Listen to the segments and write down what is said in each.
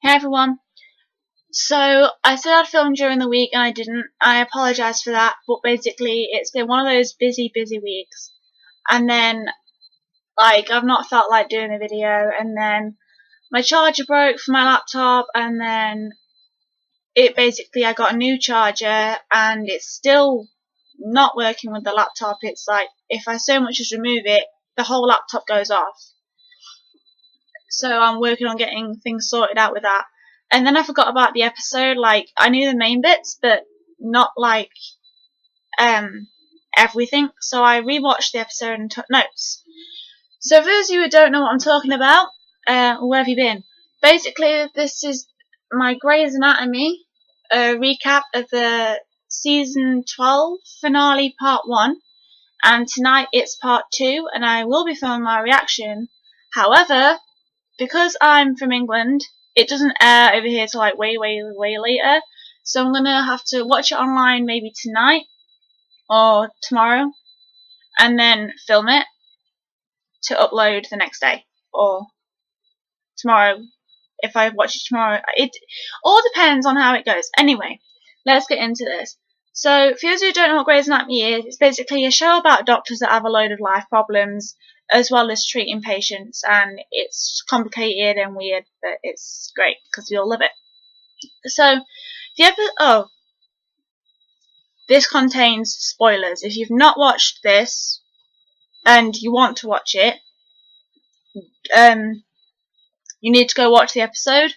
Hey everyone. So I said I'd film during the week and I didn't. I apologise for that, but basically it's been one of those busy weeks. And then I've not felt like doing a video, and then my charger broke for my laptop, and then I got a new charger and it's still not working with the laptop. It's like if I so much as remove it, the whole laptop goes off. So I'm working on getting things sorted out with that. And then I forgot about the episode. Like, I knew the main bits, but not everything. So I rewatched the episode and took notes. So for those of you who don't know what I'm talking about, where have you been? Basically, this is my Grey's Anatomy recap of the season 12 finale part 1. And tonight it's part 2, and I will be filming my reaction. However, because I'm from England, it doesn't air over here till like way later. So I'm gonna have to watch it online maybe tonight or tomorrow, and then film it to upload the next day or tomorrow. If I watch it tomorrow, it all depends on how it goes. Anyway, let's get into this. So, for those who don't know what Grey's Anatomy is, it's basically a show about doctors that have a load of life problems, as well as treating patients, and it's complicated and weird, but it's great because we all love it. So, this contains spoilers. If you've not watched this and you want to watch it, you need to go watch the episode.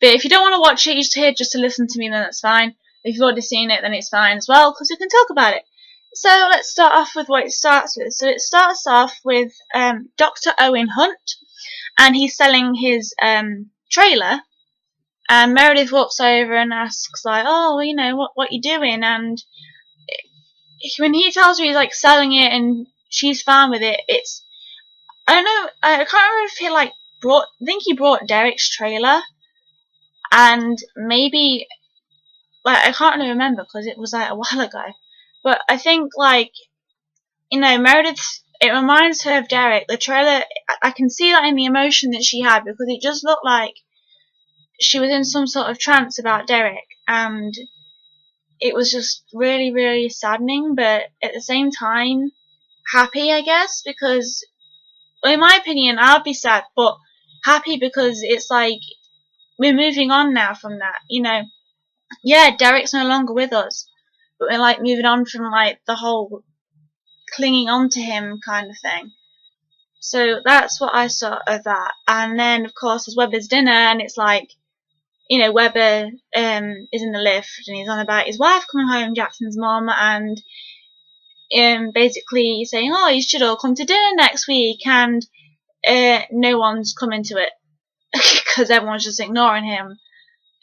But if you don't want to watch it, you're just here just to listen to me, then that's fine. If you've already seen it, then it's fine as well, because we can talk about it. So let's start off with what it starts with. So it starts off with Dr. Owen Hunt, and he's selling his trailer. And Meredith walks over and asks, like, oh, you know, what you doing? And when he tells her he's like selling it and she's fine with it, I don't know, I can't remember if he I think he brought Derek's trailer, and maybe, I can't really remember because it was like a while ago. But I think, Meredith, it reminds her of Derek. The trailer, I can see that in the emotion that she had, because it just looked like she was in some sort of trance about Derek, and it was just really saddening, but at the same time happy, I guess, because, well, in my opinion, I'd be sad, but happy because it's like we're moving on now from that, Yeah, Derek's no longer with us, but we're like moving on from like the whole clinging on to him kind of thing. So that's what I saw of that. And then of course there's Webber's dinner, and it's like, Webber is in the lift and he's on about his wife coming home, Jackson's mum, and basically saying, oh, you should all come to dinner next week, and no one's coming to it because everyone's just ignoring him.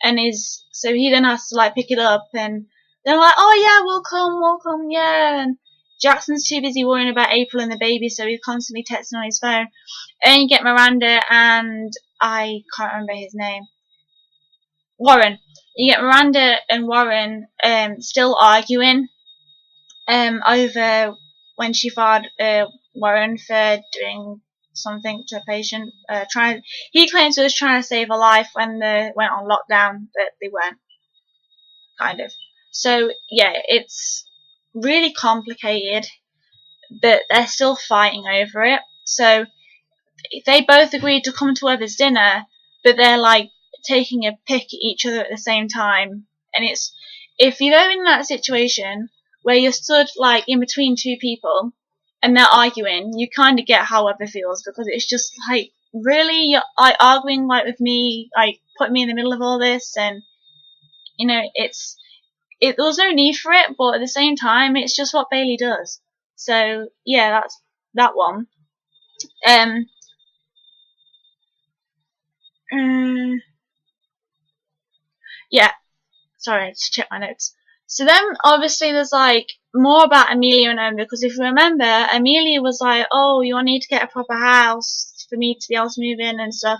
And so he then has to like pick it up, and they're like, oh yeah, we'll come, yeah. And Jackson's too busy worrying about April and the baby, so he's constantly texting on his phone. And you get Miranda and I can't remember his name. Warren. You get Miranda and Warren still arguing over when she fired Warren for doing something to a patient. He claims he was trying to save a life when they went on lockdown, but they weren't, kind of. So yeah, it's really complicated, but they're still fighting over it. So they both agreed to come to Webber's dinner, but they're like taking a pick at each other at the same time. And it's, if you're in that situation where you're stood like in between two people and they're arguing, you kind of get how Webber feels, because it's just like, really, you're like arguing like with me, like putting me in the middle of all this, and there was no need for it, but at the same time, it's just what Bailey does. So yeah, that's that one. Yeah, sorry, I just checked my notes. So then, obviously, there's like more about Amelia and Owen, because if you remember, Amelia was like, oh, you'll need to get a proper house for me to be able to move in and stuff.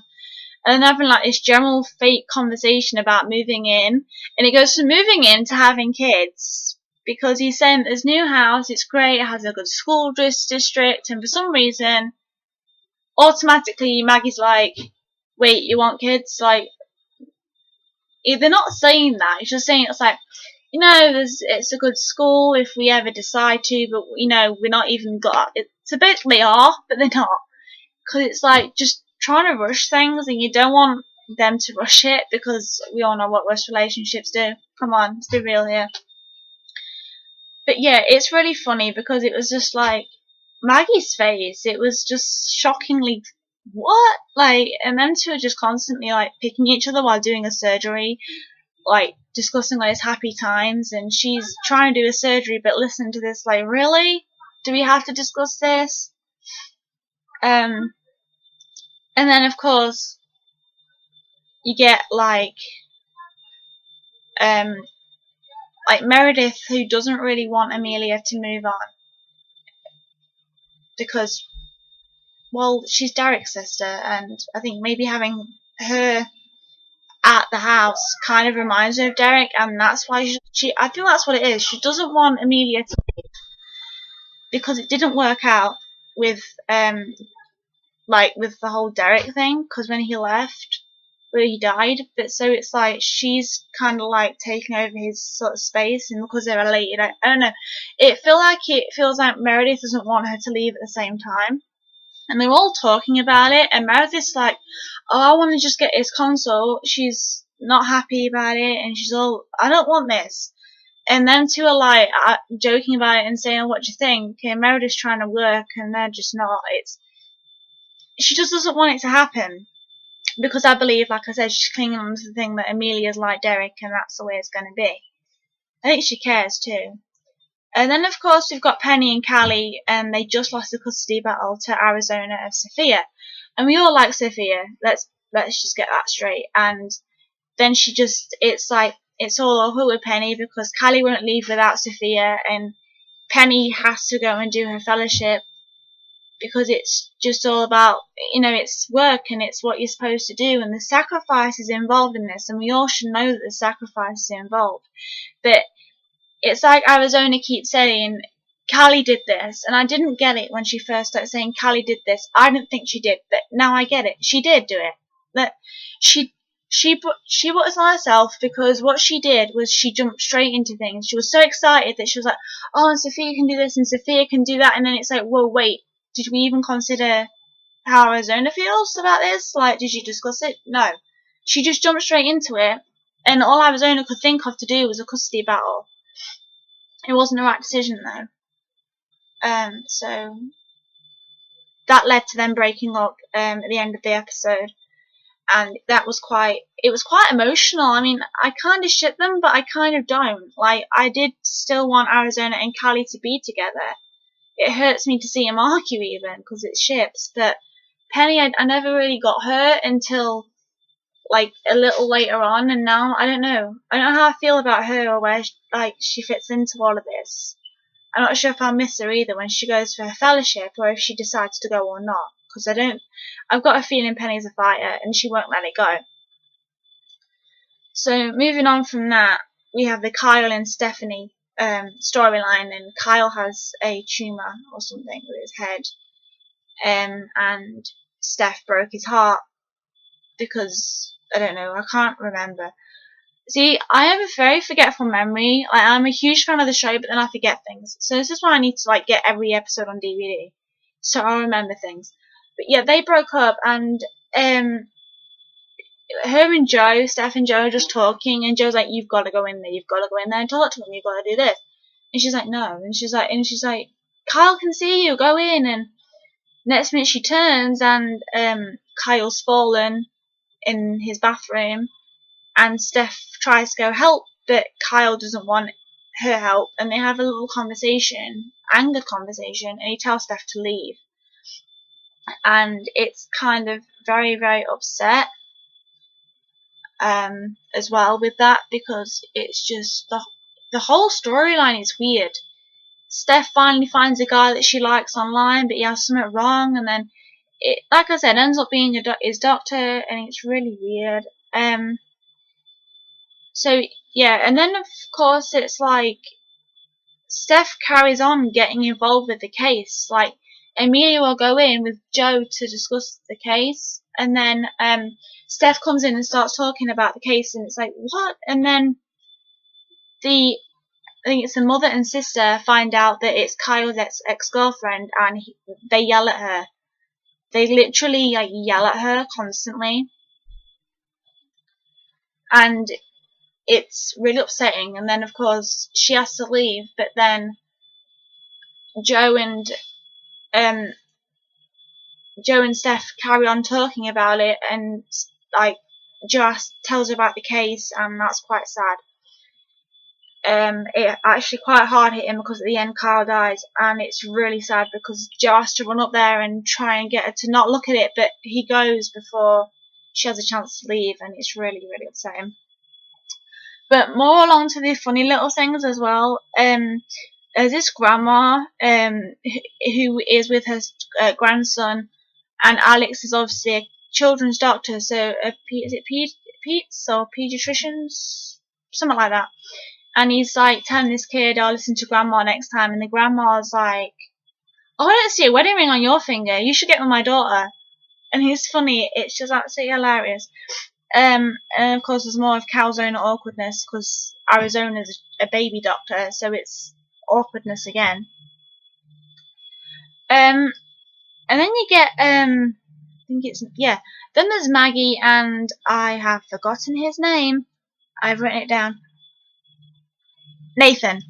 And then having like this general fake conversation about moving in, and it goes from moving in to having kids, because he's saying that his new house, it's great, it has a good school district, and for some reason, automatically Maggie's like, wait, you want kids? Like, they're not saying that. It's just saying it's like, you know, it's a good school if we ever decide to, but you know, we're not even got it. It's a bit they are, but they're not, because it's like just trying to rush things, and you don't want them to rush it because we all know what rushed relationships do. Come on, let's be real here. But yeah, it's really funny because it was just like Maggie's face. It was just shockingly what, like, and them two are just constantly like picking each other while doing a surgery, like discussing like his happy times, and she's trying to do a surgery, but listen to this, like, really? Do we have to discuss this? And then of course you get like Meredith, who doesn't really want Amelia to move on because, well, she's Derek's sister, and I think maybe having her at the house kind of reminds her of Derek, and that's why I think that's what it is. She doesn't want Amelia to leave because it didn't work out with with the whole Derek thing, because when he left, where he died, but so it's like she's kind of like taking over his sort of space, and because they're related, I don't know. It feels like Meredith doesn't want her to leave at the same time, and they're all talking about it, and Meredith's like, oh, I want to just get his console. She's not happy about it, and she's all, I don't want this. And them two are like joking about it and saying, oh, what do you think? And Meredith's trying to work, and they're just not. She just doesn't want it to happen. Because I believe, like I said, she's clinging on to the thing that Amelia's like Derek, and that's the way it's going to be. I think she cares too. And then, of course, we've got Penny and Callie, and they just lost the custody battle to Arizona of Sophia. And we all like Sophia. Let's just get that straight. And then it's like, it's all over with Penny because Callie won't leave without Sophia, and Penny has to go and do her fellowship because it's just all about, you know, it's work and it's what you're supposed to do, and the sacrifices involved in this, and we all should know that the sacrifices are involved. But it's like Arizona keeps saying, Callie did this, and I didn't get it when she first started saying Callie did this. I didn't think she did, but now I get it. She did do it. That she put it on herself, because what she did was she jumped straight into things. She was so excited that she was like, oh, and Sophia can do this and Sophia can do that, and then it's like, whoa, wait, did we even consider how Arizona feels about this? Like, did you discuss it? No. She just jumped straight into it, and all Arizona could think of to do was a custody battle. It wasn't the right decision, though. So that led to them breaking up at the end of the episode, and it was quite emotional. I mean, I kind of ship them, but I kind of don't. Like, I did still want Arizona and Callie to be together. It hurts me to see them argue even, because it's ships, but Penny, I never really got her until like a little later on, and now I don't know how I feel about her, or where she fits into all of this. I'm not sure if I'll miss her either when she goes for her fellowship, or if she decides to go or not, because I've got a feeling Penny's a fighter and she won't let it go. So moving on from that, we have the Kyle and Stephanie storyline, and Kyle has a tumour or something with his head, and Steph broke his heart because, I don't know, I can't remember. See, I have a very forgetful memory. Like, I'm a huge fan of the show, but then I forget things. So this is why I need to like get every episode on DVD, so I'll remember things. But yeah, they broke up, and her and Joe, Steph and Joe, are just talking, and Joe's like, you've got to go in there, and talk to him, you've got to do this. And she's like, no. And she's like, Kyle can see you, go in. And next minute she turns, and Kyle's fallen in his bathroom, and Steph tries to go help, but Kyle doesn't want her help, and they have a little conversation, angered conversation, and he tells Steph to leave. And it's kind of very, very upset as well with that, because it's just the whole storyline is weird. Steph finally finds a guy that she likes online, but he has something wrong, and then it, like I said, ends up being his doctor, and it's really weird. So yeah, and then of course it's like Steph carries on getting involved with the case. Like, Amelia will go in with Joe to discuss the case, and then Steph comes in and starts talking about the case, and it's like, what? And then I think it's the mother and sister find out that it's Kyle's ex-girlfriend, and they yell at her. They literally like yell at her constantly, and it's really upsetting. And then of course she has to leave, but then Joe and Steph carry on talking about it, and like Joe tells her about the case, and that's quite sad. It actually quite hard hit him because at the end Kyle dies, and it's really sad because Joe has to run up there and try and get her to not look at it, but he goes before she has a chance to leave, and it's really, really upsetting. But more along to the funny little things as well. There's this grandma who is with her grandson, and Alex is obviously a children's doctor, so is it Pete's or pediatricians, something like that. And he's like telling this kid, "I'll listen to grandma next time," and the grandma's like, "Oh, I don't see a wedding ring on your finger. You should get with my daughter." And he's funny. It's just absolutely hilarious. And of course, there's more of Calzone awkwardness because Arizona's a baby doctor, so it's awkwardness again. And then you get I think it's then there's Maggie, and I have forgotten his name. I've written it down. Nathan.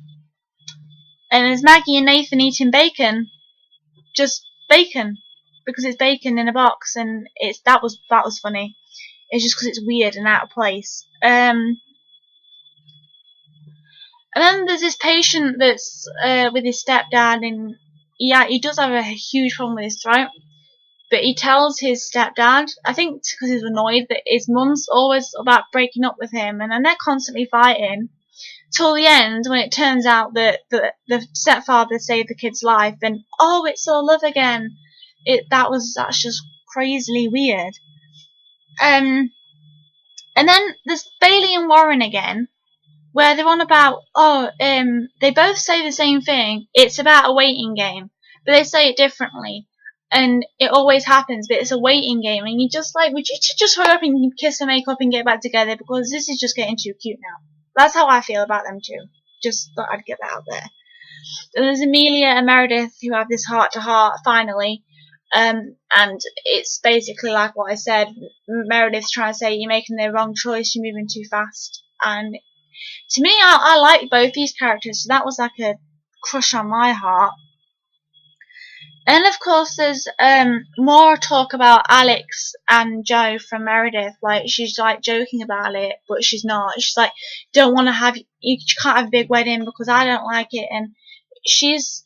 And there's Maggie and Nathan eating bacon, just bacon, because it's bacon in a box, and that was funny. It's just because it's weird and out of place. And then there's this patient that's with his stepdad, and yeah, he does have a huge problem with his throat. But he tells his stepdad, I think because he's annoyed that his mum's always about breaking up with him, and then they're constantly fighting. Till the end, when it turns out that the stepfather saved the kid's life, and oh, it's all love again. That's just crazily weird. And then there's Bailey and Warren again, where they're on about they both say the same thing. It's about a waiting game, but they say it differently, and it always happens. But it's a waiting game, and you just like, would you just hurry up and kiss and make up and get back together, because this is just getting too cute now. That's how I feel about them too. Just thought I'd get that out there. And there's Amelia and Meredith who have this heart-to-heart finally. And it's basically like what I said. Meredith's trying to say you're making the wrong choice, you're moving too fast. And to me, I like both these characters, so that was like a crush on my heart. And of course, there's more talk about Alex and Joe from Meredith. Like, she's like joking about it, but she's not. She's like, you can't have a big wedding because I don't like it. And she's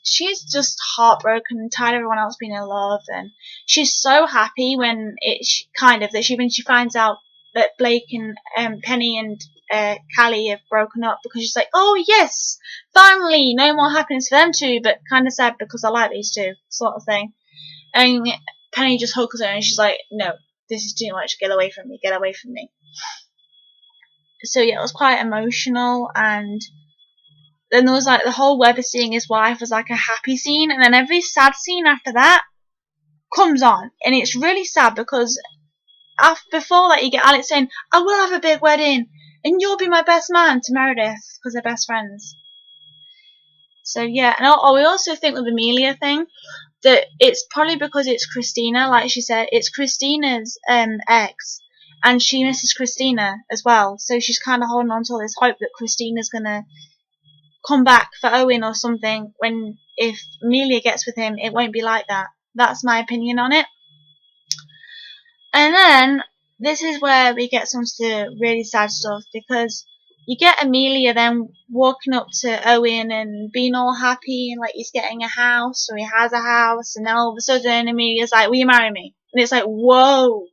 just heartbroken and tired of everyone else being in love. And she's so happy when she finds out that Blake and Penny and Callie have broken up, because she's like, oh yes, finally, no more happiness for them two, but kind of sad because I like these two, sort of thing. And Penny just hugs her and she's like, no, this is too much, get away from me. So yeah, it was quite emotional. And then there was like the whole Weber seeing his wife was like a happy scene, and then every sad scene after that comes on, and it's really sad because before that you get Alex saying, I will have a big wedding and you'll be my best man, to Meredith, because they're best friends. So yeah, and we also think with the Amelia thing that it's probably because it's Christina, like she said, it's Christina's ex, and she misses Christina as well, so she's kind of holding on to all this hope that Christina's gonna come back for Owen or something, when if Amelia gets with him, it won't be like that. That's my opinion on it. And then this is where we get some really sad stuff, because you get Amelia then walking up to Owen and being all happy and like he's getting a house, or he has a house, and then all of a sudden Amelia's like, will you marry me? And it's like, whoa.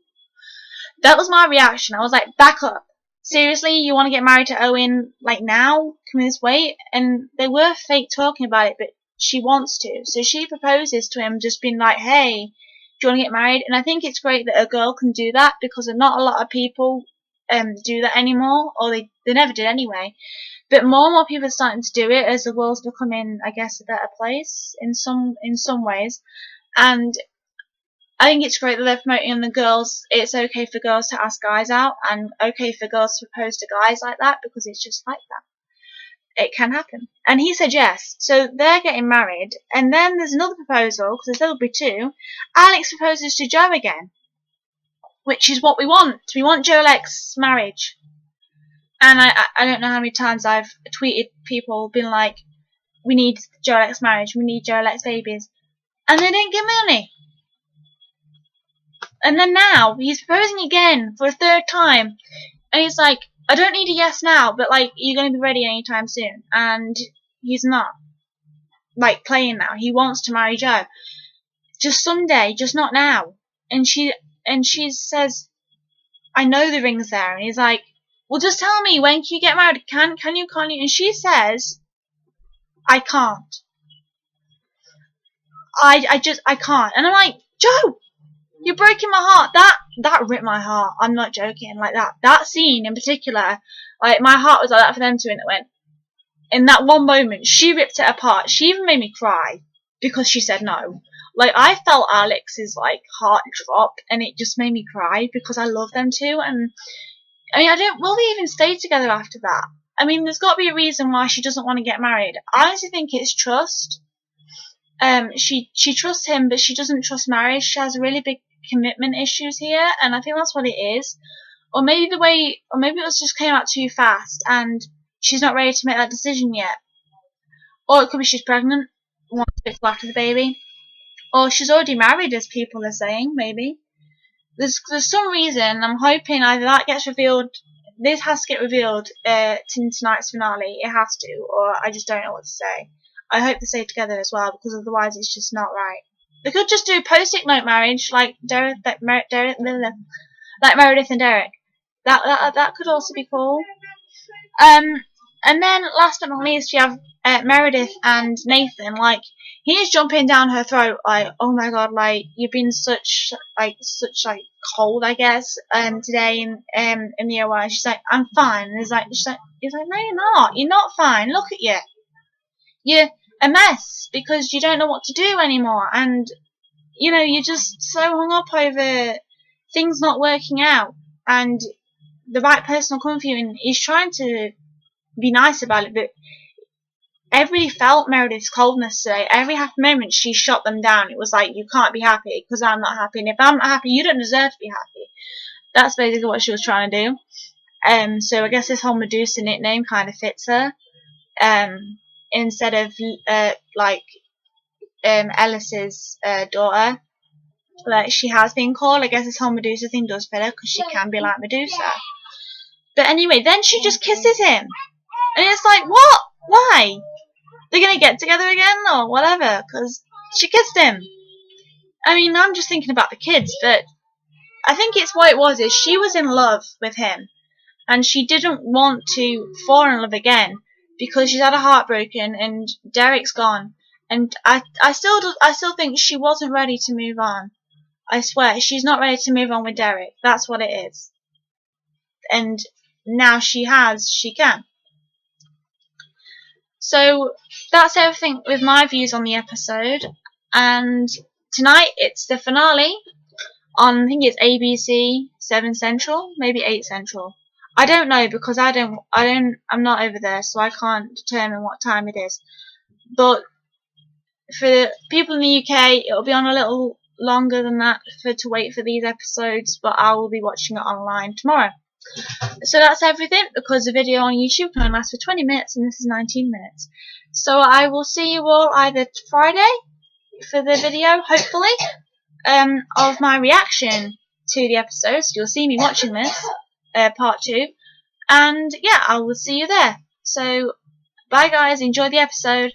That was my reaction. I was like, back up. Seriously, you want to get married to Owen like now? Can we just wait? And they were fake talking about it, but she wants to. So she proposes to him, just being like, hey, do you want to get married? And I think it's great that a girl can do that, because not a lot of people do that anymore, or they never did anyway. But more and more people are starting to do it as the world's becoming, I guess, a better place in some ways. And I think it's great that they're promoting the girls. It's okay for girls to ask guys out, and okay for girls to propose to guys like that, because it's just like that. It can happen. And he said yes. So they're getting married. And then there's another proposal, because there'll be two. Alex proposes to Joe again, which is what we want. We want Joe Alex's marriage. And I don't know how many times I've tweeted people being like, we need Joe Alex marriage, we need Joe Alex babies. And they didn't give me any. And then now, he's proposing again for a third time. And he's like, I don't need a yes now, but like, you're going to be ready anytime soon. And he's not. Like, playing now. He wants to marry Joe. Just someday, just not now. And she says, I know the ring's there. And he's like, well, just tell me, when can you get married? Can you, can't you? And she says, I can't. I can't. And I'm like, Joe, you're breaking my heart. That ripped my heart. I'm not joking. Like that scene in particular, like my heart was like that for them two, and it went. In that one moment, she ripped it apart. She even made me cry because she said no. Like, I felt Alex's like heart drop, and it just made me cry because I love them two. And I mean, will they even stay together after that? I mean, there's got to be a reason why she doesn't want to get married. I honestly think it's trust. She trusts him, but she doesn't trust marriage. She has really big commitment issues here, and I think that's what it is. Or maybe it was just came out too fast, and she's not ready to make that decision yet. Or it could be she's pregnant, wants a bit after the baby. Or she's already married, as people are saying, maybe. There's some reason. I'm hoping either that gets revealed. This has to get revealed in tonight's finale. It has to, or I just don't know what to say. I hope they stay together as well, because otherwise it's just not right. They could just do post-it note marriage, like Meredith and Derek. That could also be cool. And then last but not least, we have Meredith and Nathan. Like, he's jumping down her throat, like, oh my god, like, you've been such cold, I guess, today in the OI. She's like, I'm fine. And he's like, no, you're not. You're not fine. Look at you. You're a mess because you don't know what to do anymore, and you know, you're just so hung up over things not working out, and the right person will come for you, and he's trying to be nice about it, but everybody felt Meredith's coldness today. Every happy moment she shot them down. It was like, you can't be happy because I'm not happy, and if I'm not happy, you don't deserve to be happy. That's basically what she was trying to do. So I guess this whole Medusa nickname kind of fits her. Instead of Ellis's daughter, like she has been called. I guess this whole Medusa thing does fit her because she can be like Medusa. But anyway, then she just kisses him, and it's like, what? Why? They're gonna get together again or whatever? Because she kissed him. I mean, I'm just thinking about the kids, but I think it's what it was. Is she was in love with him, and she didn't want to fall in love again because she's had her heart broken and Derek's gone. And I still think she wasn't ready to move on. I swear, she's not ready to move on with Derek. That's what it is. And now she can. So that's everything with my views on the episode. And tonight it's the finale on, I think it's ABC 7 Central, maybe 8 Central. I don't know because I'm not over there, so I can't determine what time it is. But for people in the UK, it'll be on a little longer than that to wait for these episodes, but I will be watching it online tomorrow. So that's everything, because the video on YouTube can only last for 20 minutes and this is 19 minutes. So I will see you all either Friday for the video, hopefully, of my reaction to the episode. So you'll see me watching this, part 2. And yeah, I will see you there. So bye guys, enjoy the episode.